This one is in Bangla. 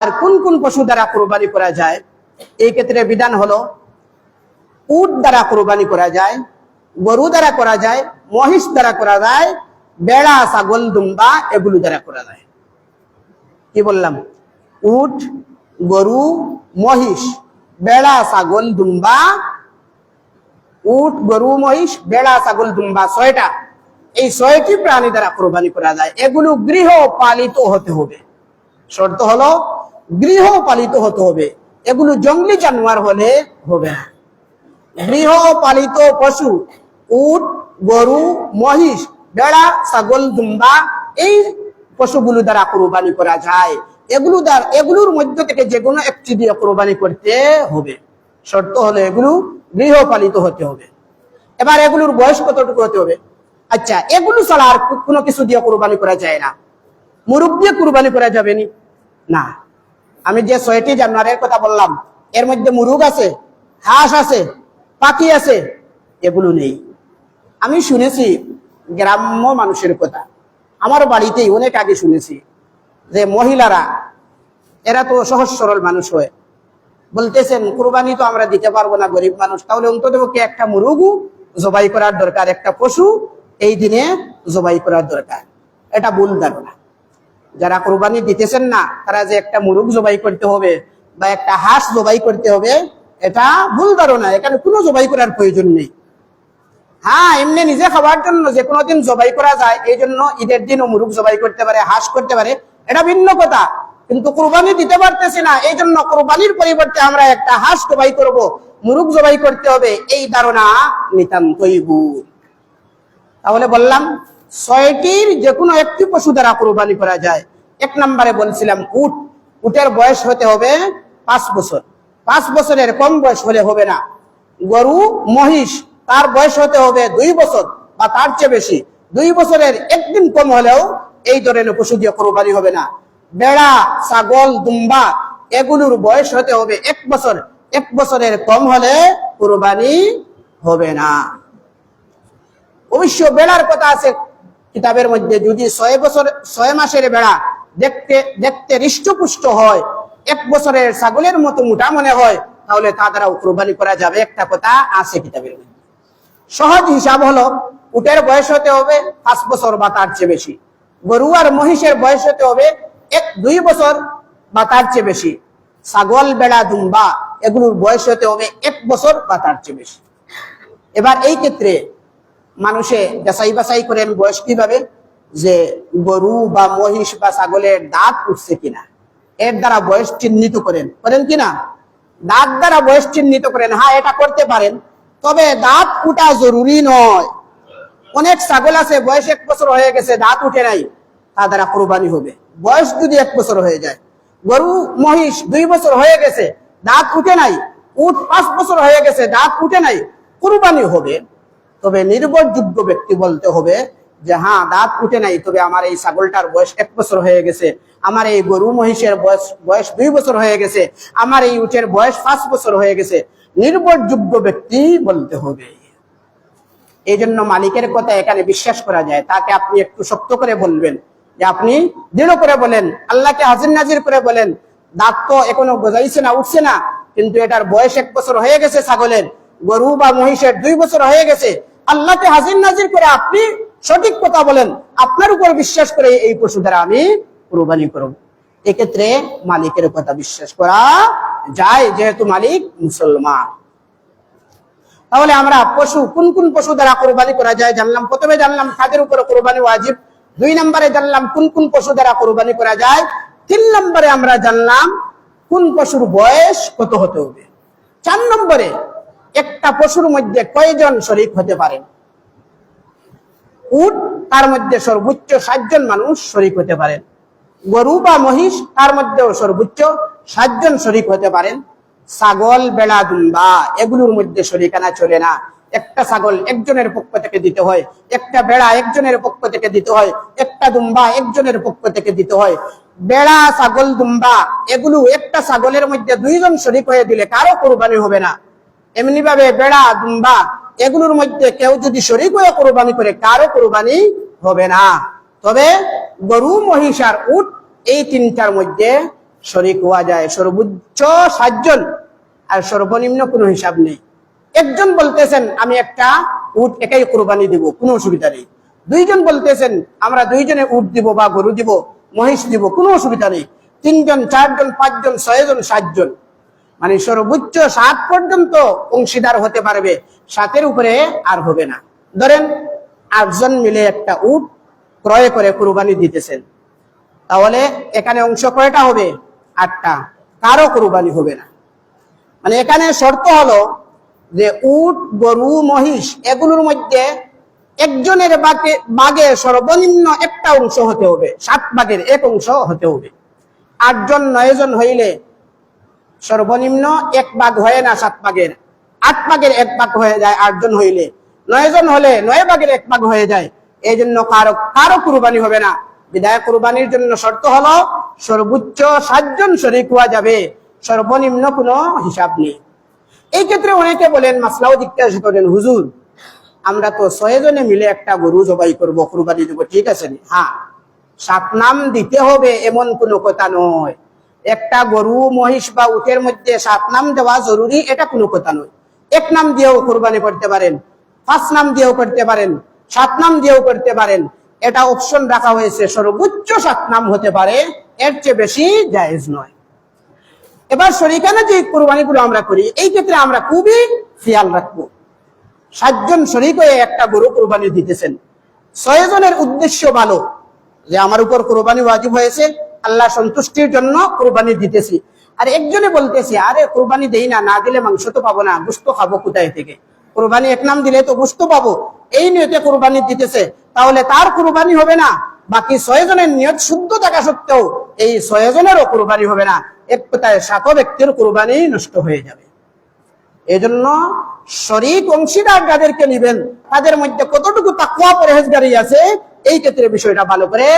আর কোন কোন পশু দ্বারা কুরবানি করা যায়? এই ক্ষেত্রে বিধান হলো উট দ্বারা কুরবানি করা যায়, গরু দ্বারা করা যায়, মহিষ দ্বারা করা যায়, বেড়া, ছাগল, দুম্বা এগুলো দ্বারা করা যায়। কি বললাম? উট, গরু, মহিষ, বেড়া, ছাগল, দুম্বা। উট, গরু, মহিষ, বেড়া, ছাগল, দুম্বা, 6টা। এই 6টি প্রাণী দ্বারা কুরবানি করা যায়। এগুলো গৃহপালিত হতে হবে। শর্ত হলো গৃহপালিত হতে হবে। এগুলো জঙ্গলি জানোয়ার হলে হবে না। গৃহপালিত পশু উট, গরু, মহিষ, বেড়া, ছাগল, দুম্বা এই পশুগুলো দ্বারা কুরবানি করা যায়। এগুলোর মধ্যে থেকে যে কোনো একটি দিয়ে কুরবানি করতে হবে। শর্ত হলো এগুলো গৃহপালিত হতে হবে। এবার এগুলোর বয়স কতটুকু হতে হবে? আচ্ছা, এগুলো ছাড়া আর কোনো কিছু দিয়ে কুরবানি করা যায় না। মুরগ দিয়ে কুরবানি করা যাবে না। আমি যে 6টি জানোয়ারের কথা বললাম এর মধ্যে মুরগ আছে, হাঁস আছে, পাখি আছে, এগুলো নেই। আমি শুনেছি গ্রাম্য মানুষের কথা, আমার বাড়িতেই অনেক আগে শুনেছি যে মহিলারা, এরা তো সহজ সরল মানুষ হয়, বলতেছেন কুরবানি তো আমরা দিতে পারবো না, গরিব মানুষ, তাহলে অন্ততপক্ষে একটা মুরগও জবাই করার দরকার, একটা পশু এই দিনে জবাই করার দরকার। এটা ভুল ধারণা। যারা কুরবানি দিতেছেন না তারা যে একটা মুরগ জবাই করতে হবে বা একটা হাঁস জবাই করতে হবে, এটা ভুল ধারণা। এখানে কোনো জবাই করার প্রয়োজন নেই। হ্যাঁ, এমনি নিজে খাওয়ার জন্য যে কোনো দিন জবাই করা যায়, এই জন্য ঈদের দিনও মুরগ জবাই করতে পারে, হাঁস করতে পারে, এটা ভিন্ন কথা। কিন্তু কুরবানি দিতে পারতেছি না, এই জন্য কুরবানির পরিবর্তে আমরা একটা হাঁস জবাই করব, মুরগ জবাই করতে হবে, এই ধারণা নিতান্তই ভুল। তাহলে বললাম 6টির যে কোনো একটি পশু দ্বারা কুরবানি করা যায়। 1 নম্বরে বলছিলাম উট। উটের বয়স হতে হবে 5 বছর। 5 বছরের কম বয়স হলে হবে না। গরু, মহিষ, তার বয়স হতে হবে 2 বছর বা তার চেয়ে বেশি। 2 বছরের একদিন কম হলেও এই ধরনের পশু দিয়ে কুরবানি হবে না। বেড়া, ছাগল, দুম্বা এগুলোর বয়স হতে হবে 1 বছর। 1 বছরের কম হলে কুরবানি হবে না। অবশ্য বেড়ার কথা আছে কিতাবের মধ্যে, যদি 6 মাসের বেড়া দেখতে হৃষ্টপুষ্ট হয়, 1 বছরের ছাগলের মতো মোটা মনে হয়, তাহলে তা দ্বারা কুরবানি করা যাবে, একটা কথা আছে কিতাবের মধ্যে। সহজ হিসাব হলো উটের বয়স হতে হবে 5 বছর বা তার চেয়ে বেশি। গরু আর মহিষের বয়স হতে হবে 2 বছর বা তার চেয়ে বেশি। ছাগল, বেড়া, দুম্বা এগুলোর বয়স হতে হবে 1 বছর বা তার চেয়ে বেশি। এবার এই ক্ষেত্রে মানুষে যাচাই বাছাই করেন বয়স কিভাবে? যে গরু বা মহিষ বা ছাগলের দাঁত উঠছে কিনা, এর দ্বারা বয়স চিহ্নিত করেন কিনা? দাঁত দ্বারা বয়স চিহ্নিত করেন। হ্যাঁ, এটা করতে পারেন, তবে দাঁত উঠা জরুরি নয়। অনেক ছাগল আছে বয়স 1 বছর হয়ে গেছে, দাঁত উঠে নাই, তা দ্বারা কুরবানি হবে বয়স যদি 1 বছর হয়ে যায়। গরু, মহিষ 2 বছর হয়ে গেছে, দাঁত উঠে নাই। উট 5 বছর হয়ে গেছে, দাঁত উঠে নাই, কুরবানি হবে। তবে নির্ভরযোগ্য ব্যক্তি বলতে হবে যে হ্যাঁ, দাঁত উঠে নাই, তবে আমার এই ছাগলটার বয়স 1 বছর হয়ে গেছে, আমার এই গরু মহিষের বয়স 2 বছর হয়ে গেছে, আমার এই উটের বয়স 5 বছর হয়ে গেছে। নির্ভরযোগ্য ব্যক্তি বলতে হবে। এই জন্য মালিকের কথা এখানে বিশ্বাস করা যায়। তাকে আপনি একটু শক্ত করে বলবেন, যে আপনি দৃঢ় করে বলেন, আল্লাহকে হাজির নাজির করে বলেন, দাঁত তো এখনো গজাইছে না, উঠছে না, কিন্তু এটার বয়স 1 বছর হয়ে গেছে, ছাগলের, গরু বা মহিষের 2 বছর হয়ে গেছে। আল্লাহকে হাজির নাজির করে আপনি সঠিক কথা বলেন, আপনার উপর বিশ্বাস করে এই পশু দ্বারা আমি কুরবানি করব। এক্ষেত্রে মালিকের কথা বিশ্বাস করা যায়, যেহেতু মালিক মুসলমান। তাহলে আমরা কোন কোন পশু দ্বারা কুরবানি করা যায় জানলাম। প্রথমে জানলাম কাদের উপরে কুরবানি ওয়াজিব। 2 নম্বরে জানলাম কোন কোন পশু দ্বারা কুরবানি করা যায়। 3 নম্বরে আমরা জানলাম কোন পশুর বয়স কত হতে হবে। 4 নম্বরে একটা পশুর মধ্যে কয়জন শরীক হতে পারেন। উট, তার মধ্যে সর্বোচ্চ 7 জন মানুষ শরীক হতে পারেন। গরু বা মহিষ, তার মধ্যেও সর্বোচ্চ 7 জন শরীক হতে পারেন। ছাগল, বেড়া, দুম্বা এগুলোর মধ্যে শরীকানা চলে না। একটা ছাগল একজনের পক্ষ থেকে দিতে হয়, একটা বেড়া একজনের পক্ষ থেকে দিতে হয়, একটা দুম্বা একজনের পক্ষ থেকে দিতে হয়। বেড়া, ছাগল, দুম্বা এগুলো একটা ছাগলের মধ্যে 2 জন শরীক হয়ে দিলে কারো কুরবানি হবে না। এমনি ভাবে বেড়া, দুম্বা এগুলোর মধ্যে কেউ যদি শরীক হয়ে কুরবানি করে, কারো কুরবানি হবে না। তবে গরু, মহিষ আর উট এই 3টার মধ্যে শরীক হওয়া যায়। সর্বোচ্চ 7 জন, আর সর্বনিম্ন কোনো হিসাব নেই। একজন বলতেছেন আমি একটা উট একাই কুরবানি দিব, কোনো অসুবিধা নেই। 2 জন বলতেছেন আমরা 2 জনে উট দিব বা গরু দিব, মহিষ দিব, কোনো অসুবিধা নেই। 3 জন, 4 জন, 5 জন, 6 জন, 7 জন, মানে সর্বোচ্চ 7 পর্যন্ত অংশীদার হতে পারবে, 7-এর উপরে আর হবে না। ধরেন 8 জন মিলে একটা উট ক্রয় করে কুরবানি দিতেছেন, তাহলে এখানে অংশ কয়টা হবে? 8টা। কারো কুরবানি হবে না। মানে এখানে শর্ত হলো যে উট, গরু, মহিষ এগুলোর মধ্যে একজনের ভাগে সর্বনিম্ন একটা অংশ হতে হবে, 7 ভাগের 1 অংশ হতে হবে। 8 জন, 9 জন হইলে সর্বনিম্ন 1 ভাগ হয় না 7 ভাগের, 8 ভাগের 1 ভাগ হয়ে যায়। 8 জন হইলে 9 জন হলে 9 ভাগের 1 ভাগ হয়ে যায়। এই জন্য কারো কুরবানি হবে না। বিদায় কুরবানির জন্য শর্ত হলো সর্বোচ্চ 7 জন শরীক হওয়া যাবে, সর্বনিম্ন কোনো হিসাব নেই। এই ক্ষেত্রে অনেকে বলেন, মাসলাও জিজ্ঞাসা করেন, হুজুর আমরা তো 6 জনে মিলে একটা গরু জবাই করব, কুরবানি দেব, ঠিক আছে? হ্যাঁ, 7 নাম দিতে হবে এমন কোনো কথা নয়। একটা গরু, মহিষ বা উটের মধ্যে 7 নাম দেওয়া জরুরি এটা কোনো কথা নয়। 1 নাম দিয়েও কুরবানি করতে পারেন, 5 নাম দিয়েও করতে পারেন, 7 নাম দিয়েও করতে পারেন। এটা অপশন রাখা হয়েছে, সর্বোচ্চ 7 নাম হতে পারে, এর চেয়ে বেশি জায়েজ নয়। এবার শরীকানা যে কুরবানিগুলো আমরা করি, এই ক্ষেত্রে আমরা খুবই খেয়াল রাখবো। 7 জন শরীক হয়ে একটা গরু কুরবানি দিতেছেন, 6 জনের উদ্দেশ্য ভালো, যে আমার উপর কুরবানি ওয়াজিব হয়েছে, আল্লাহ সন্তুষ্টির জন্য কুরবানি দিতেছি। আর একজনে বলতেছি আরে কুরবানি দেই না, না দিলে মাংস তো পাবো না, গোশত খাবো কোথায় থেকে? কুরবানি 1 নাম দিলে তো গোশত পাবো, এই নিয়তে কুরবানি দিতেছে, তাহলে তার কুরবানি হবে না। বাকি 6 জনের নিয়ত শুদ্ধ থাকা সত্ত্বেও এই 6 জনেরও কুরবানি হবে না। এক কথায় 7 ব্যক্তির কুরবানি নষ্ট হয়ে যাবে। এজন্য শরীক অংশীদার যাদেরকে নিবেন, তাদের মধ্যে কতটুকু তাকওয়া পরহেজগারি আছে, এই ক্ষেত্রে বিষয়টা ভালো করে